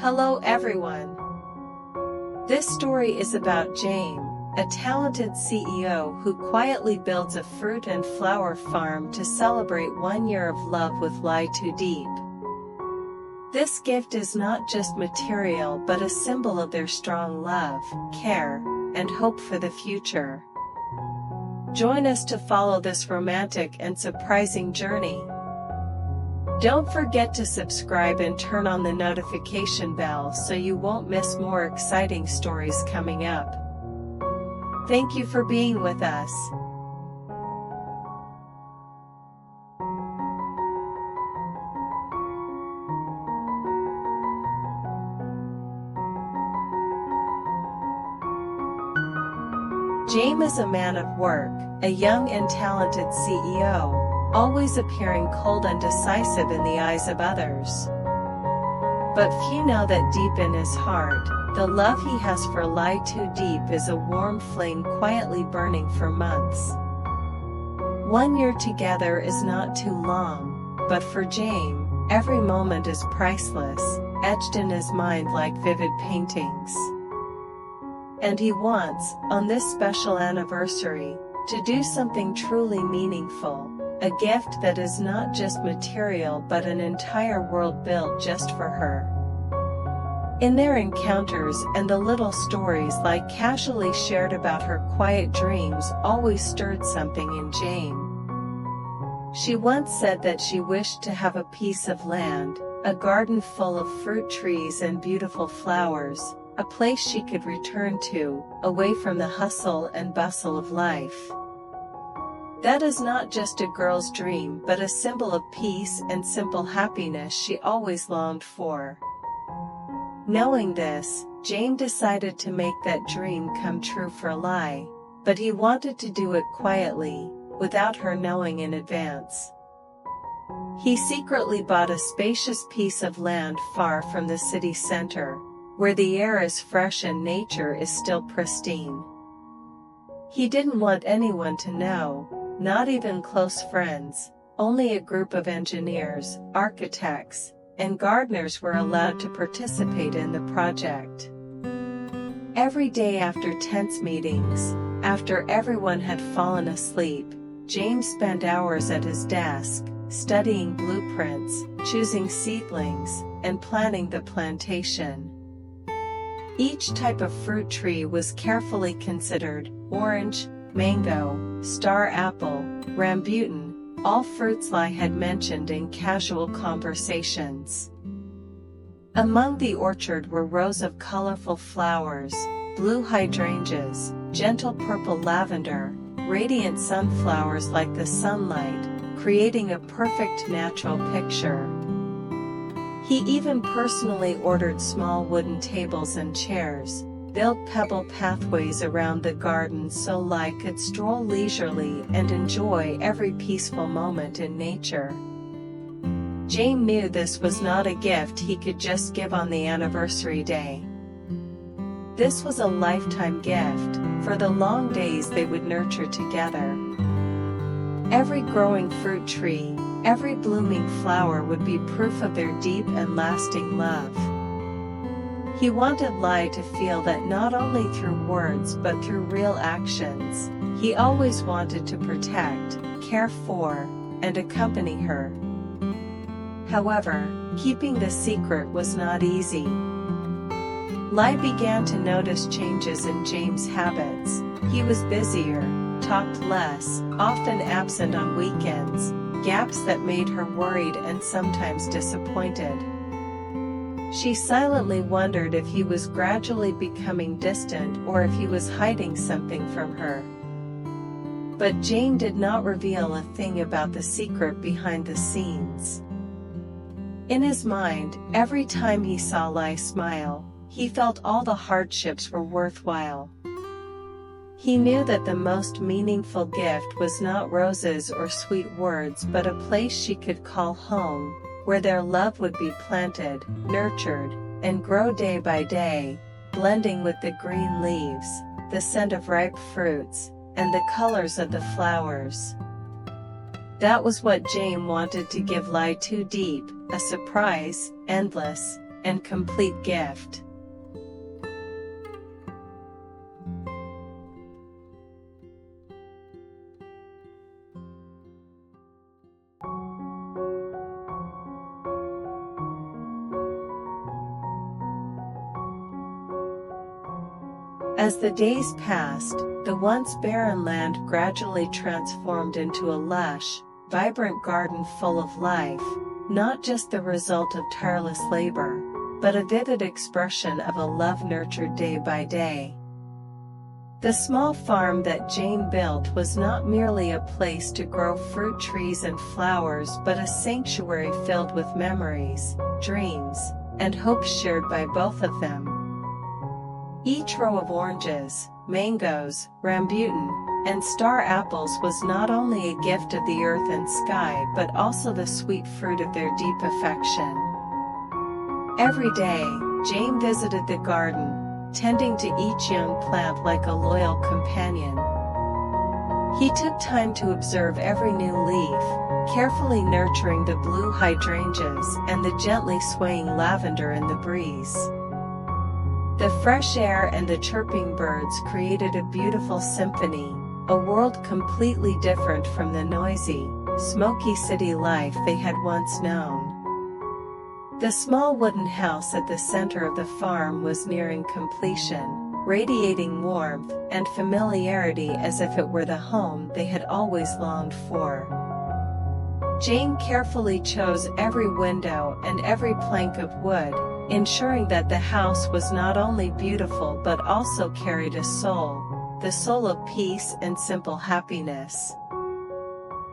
Hello everyone. This story is about Jame, a talented CEO who quietly builds a fruit and flower farm to celebrate 1 year of love with Ly Tu Diep. This gift is not just material but a symbol of their strong love, care, and hope for the future. Join us to follow this romantic and surprising journey. Don't forget to subscribe and turn on the notification bell so you won't miss more exciting stories coming up. Thank you for being with us. Jame is a man of work, a young and talented CEO, always appearing cold and decisive in the eyes of others. But few know that deep in his heart, the love he has for Ly Tu Diep is a warm flame quietly burning for months. 1 year together is not too long, but for Jame, every moment is priceless, etched in his mind like vivid paintings. And he wants, on this special anniversary, to do something truly meaningful. A gift that is not just material but an entire world built just for her. In their encounters and the little stories Ly casually shared about her quiet dreams always stirred something in Jame. She once said that she wished to have a piece of land, a garden full of fruit trees and beautiful flowers, a place she could return to, away from the hustle and bustle of life. That is not just a girl's dream but a symbol of peace and simple happiness she always longed for. Knowing this, Jame decided to make that dream come true for Ly, but he wanted to do it quietly, without her knowing in advance. He secretly bought a spacious piece of land far from the city center, where the air is fresh and nature is still pristine. He didn't want anyone to know, not even close friends. Only a group of engineers, architects, and gardeners were allowed to participate in the project. Every day after tense meetings, after everyone had fallen asleep, Jame spent hours at his desk, studying blueprints, choosing seedlings, and planning the plantation. Each type of fruit tree was carefully considered: orange, mango, star apple, rambutan, all fruits Ly had mentioned in casual conversations. Among the orchard were rows of colorful flowers, blue hydrangeas, gentle purple lavender, radiant sunflowers like the sunlight, creating a perfect natural picture. He even personally ordered small wooden tables and chairs, built pebble pathways around the garden so Ly could stroll leisurely and enjoy every peaceful moment in nature. Jame knew this was not a gift he could just give on the anniversary day. This was a lifetime gift, for the long days they would nurture together. Every growing fruit tree, every blooming flower would be proof of their deep and lasting love. He wanted Ly to feel that not only through words but through real actions, he always wanted to protect, care for, and accompany her. However, keeping the secret was not easy. Ly began to notice changes in Jame's habits. He was busier, talked less, often absent on weekends, gaps that made her worried and sometimes disappointed. She silently wondered if he was gradually becoming distant or if he was hiding something from her. But Jame did not reveal a thing about the secret behind the scenes. In his mind, every time he saw Ly smile, he felt all the hardships were worthwhile. He knew that the most meaningful gift was not roses or sweet words but a place she could call home, where their love would be planted, nurtured, and grow day by day, blending with the green leaves, the scent of ripe fruits, and the colors of the flowers. That was what Jame wanted to give Ly Tu Diep, a surprise, endless, and complete gift. As the days passed, the once barren land gradually transformed into a lush, vibrant garden full of life, not just the result of tireless labor, but a vivid expression of a love nurtured day by day. The small farm that Jame built was not merely a place to grow fruit trees and flowers but a sanctuary filled with memories, dreams, and hopes shared by both of them. Each row of oranges, mangoes, rambutan, and star apples was not only a gift of the earth and sky but also the sweet fruit of their deep affection. Every day, Jame visited the garden, tending to each young plant like a loyal companion. He took time to observe every new leaf, carefully nurturing the blue hydrangeas and the gently swaying lavender in the breeze. The fresh air and the chirping birds created a beautiful symphony, a world completely different from the noisy, smoky city life they had once known. The small wooden house at the center of the farm was nearing completion, radiating warmth and familiarity as if it were the home they had always longed for. Jame carefully chose every window and every plank of wood, ensuring that the house was not only beautiful but also carried a soul, the soul of peace and simple happiness.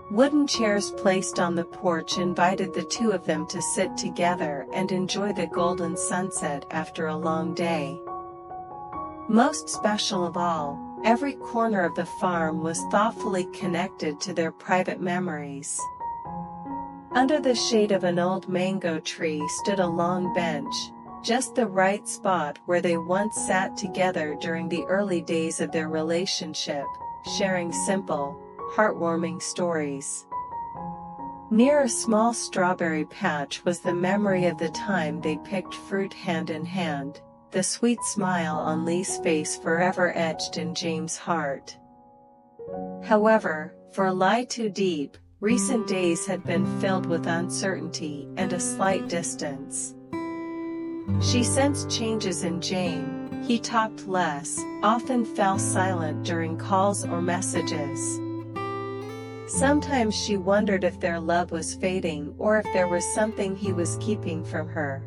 Wooden chairs placed on the porch invited the two of them to sit together and enjoy the golden sunset after a long day. Most special of all, every corner of the farm was thoughtfully connected to their private memories. Under the shade of an old mango tree stood a long bench, just the right spot where they once sat together during the early days of their relationship, sharing simple, heartwarming stories. Near a small strawberry patch was the memory of the time they picked fruit hand in hand, the sweet smile on Ly's face forever etched in Jame's heart. However, for Ly Tu Diep, recent days had been filled with uncertainty and a slight distance. She sensed changes in Jame. He talked less, often fell silent during calls or messages. Sometimes she wondered if their love was fading or if there was something he was keeping from her.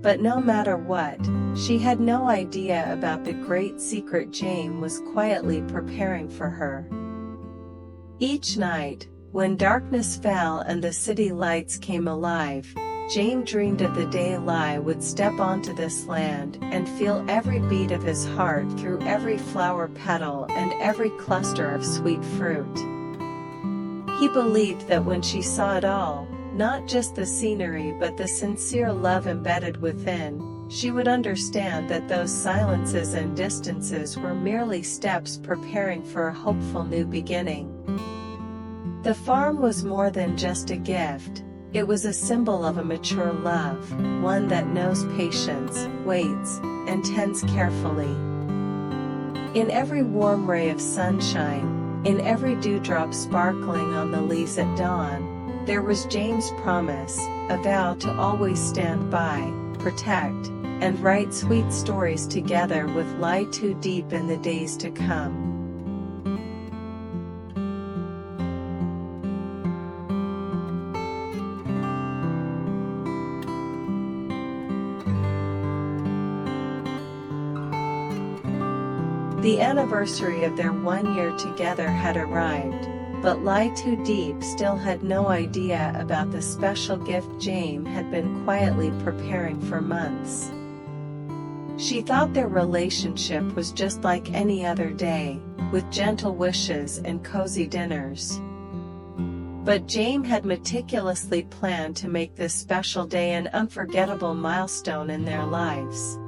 But no matter what, she had no idea about the great secret Jame was quietly preparing for her. Each night, when darkness fell and the city lights came alive, Jame dreamed of the day Ly would step onto this land and feel every beat of his heart through every flower petal and every cluster of sweet fruit. He believed that when she saw it all, not just the scenery but the sincere love embedded within, she would understand that those silences and distances were merely steps preparing for a hopeful new beginning. The farm was more than just a gift. It was a symbol of a mature love, one that knows patience, waits, and tends carefully. In every warm ray of sunshine, in every dewdrop sparkling on the leaves at dawn, there was Jame's promise, a vow to always stand by, protect, and write sweet stories together with Ly Tu Diep in the days to come. The anniversary of their 1 year together had arrived, but Ly Tu Diep still had no idea about the special gift Jame had been quietly preparing for months. She thought their relationship was just like any other day, with gentle wishes and cozy dinners. But Jame had meticulously planned to make this special day an unforgettable milestone in their lives.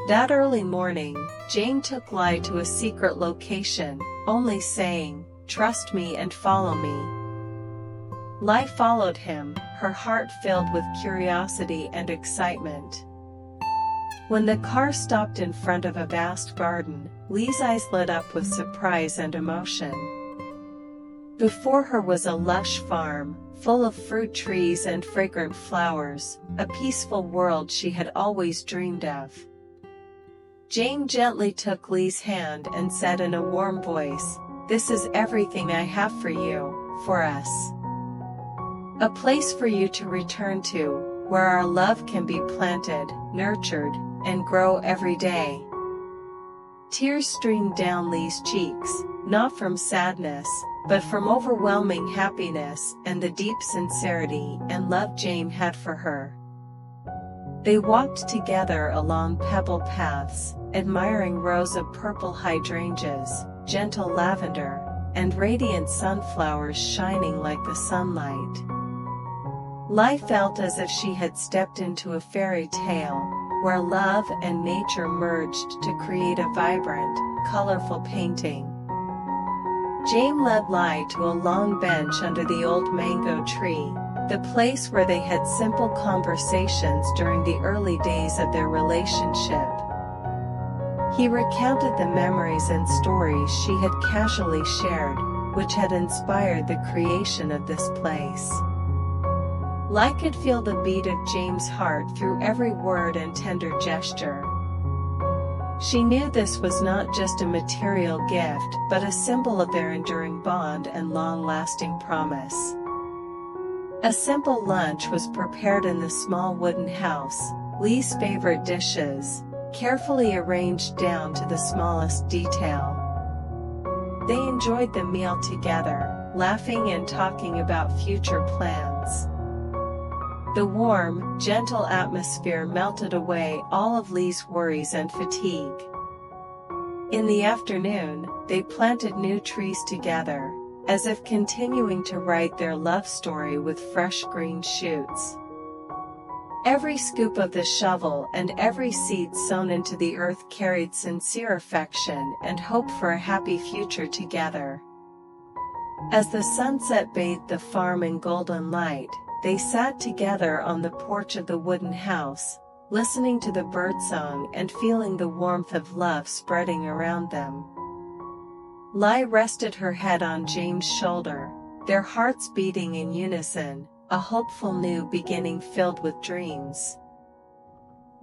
That early morning, Jame took Ly to a secret location, only saying, "Trust me and follow me." Ly followed him, her heart filled with curiosity and excitement. When the car stopped in front of a vast garden, Ly's eyes lit up with surprise and emotion. Before her was a lush farm, full of fruit trees and fragrant flowers, a peaceful world she had always dreamed of. Jame gently took Ly's hand and said in a warm voice, "This is everything I have for you, for us. A place for you to return to, where our love can be planted, nurtured, and grow every day." Tears streamed down Ly's cheeks, not from sadness, but from overwhelming happiness and the deep sincerity and love Jame had for her. They walked together along pebble paths, admiring rows of purple hydrangeas, gentle lavender, and radiant sunflowers shining like the sunlight. Ly felt as if she had stepped into a fairy tale, where love and nature merged to create a vibrant, colorful painting. Jame led Ly to a long bench under the old mango tree, the place where they had simple conversations during the early days of their relationship. He recounted the memories and stories she had casually shared, which had inspired the creation of this place. Ly could feel the beat of Jame's heart through every word and tender gesture. She knew this was not just a material gift but a symbol of their enduring bond and long-lasting promise. A simple lunch was prepared in the small wooden house, Ly's favorite dishes, carefully arranged down to the smallest detail. They enjoyed the meal together, laughing and talking about future plans. The warm, gentle atmosphere melted away all of Ly's worries and fatigue. In the afternoon, they planted new trees together, as if continuing to write their love story with fresh green shoots. Every scoop of the shovel and every seed sown into the earth carried sincere affection and hope for a happy future together. As the sunset bathed the farm in golden light, they sat together on the porch of the wooden house, listening to the birdsong and feeling the warmth of love spreading around them. Ly rested her head on Jame's shoulder, their hearts beating in unison, a hopeful new beginning filled with dreams.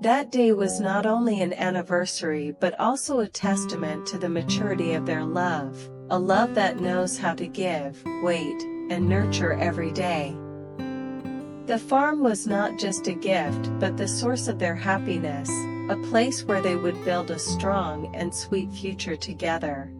That day was not only an anniversary but also a testament to the maturity of their love, a love that knows how to give, wait, and nurture every day. The farm was not just a gift but the source of their happiness, a place where they would build a strong and sweet future together.